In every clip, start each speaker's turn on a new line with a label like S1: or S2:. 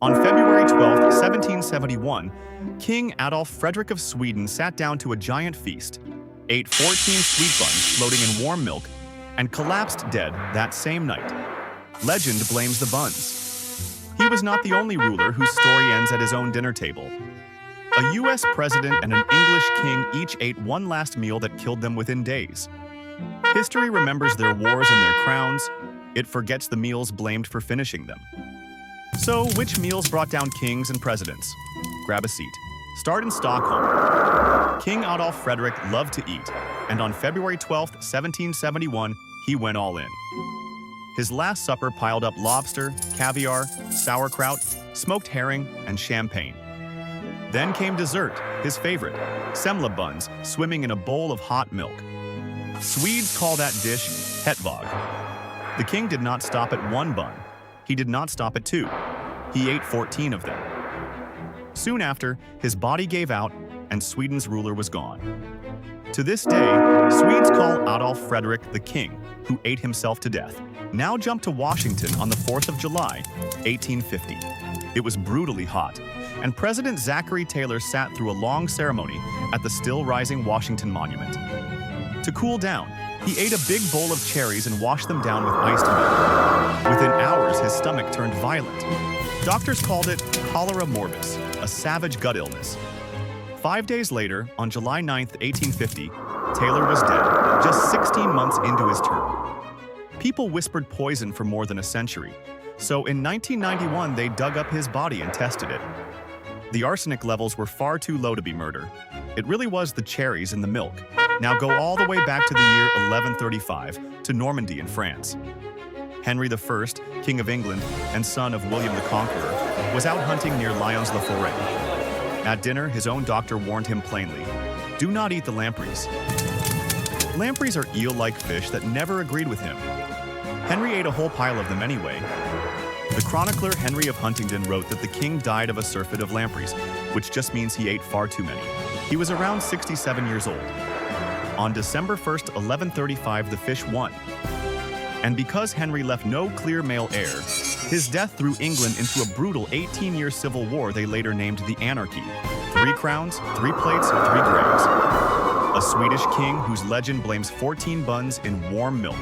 S1: On February 12, 1771, King Adolf Frederick of Sweden sat down to a giant feast, ate 14 sweet buns floating in warm milk, and collapsed dead that same night. Legend blames the buns. He was not the only ruler whose story ends at his own dinner table. A US president and an English king each ate one last meal that killed them within days. History remembers their wars and their crowns. It forgets the meals blamed for finishing them. So, which meals brought down kings and presidents? Grab a seat. Start in Stockholm. King Adolf Frederick loved to eat, and on February 12, 1771, he went all in. His last supper piled up lobster, caviar, sauerkraut, smoked herring, and champagne. Then came dessert, his favorite, semla buns swimming in a bowl of hot milk. Swedes call that dish hettvag. The king did not stop at one bun. He did not stop at two. He ate 14 of them. Soon after, his body gave out and Sweden's ruler was gone. To this day, Swedes call Adolf Frederick the king, who ate himself to death. Now jump to Washington on the 4th of July, 1850. It was brutally hot, and President Zachary Taylor sat through a long ceremony at the still-rising Washington Monument. To cool down, he ate a big bowl of cherries and washed them down with iced milk. Within hours, his stomach turned violent. Doctors called it cholera morbus, a savage gut illness. 5 days later, on July 9, 1850, Taylor was dead, just 16 months into his term. People whispered poison for more than a century, so in 1991 they dug up his body and tested it. The arsenic levels were far too low to be murder. It really was the cherries in the milk. Now go all the way back to the year 1135 to Normandy in France. Henry I, King of England and son of William the Conqueror, was out hunting near Lyons-la-Forêt. At dinner, his own doctor warned him plainly, "Do not eat the lampreys." Lampreys are eel-like fish that never agreed with him. Henry ate a whole pile of them anyway. The chronicler Henry of Huntingdon wrote that the king died of a surfeit of lampreys, which just means he ate far too many. He was around 67 years old. On December 1st, 1135, the fish won. And because Henry left no clear male heir, his death threw England into a brutal 18-year civil war they later named the Anarchy. 3 crowns, 3 plates, 3 graves. A Swedish king whose legend blames 14 buns in warm milk.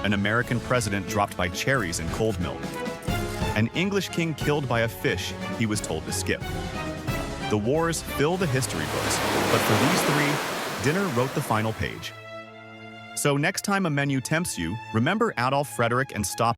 S1: An American president dropped by cherries in cold milk. An English king killed by a fish he was told to skip. The wars fill the history books, but for these 3, dinner wrote the final page. So next time a menu tempts you, remember Adolf Frederick and stop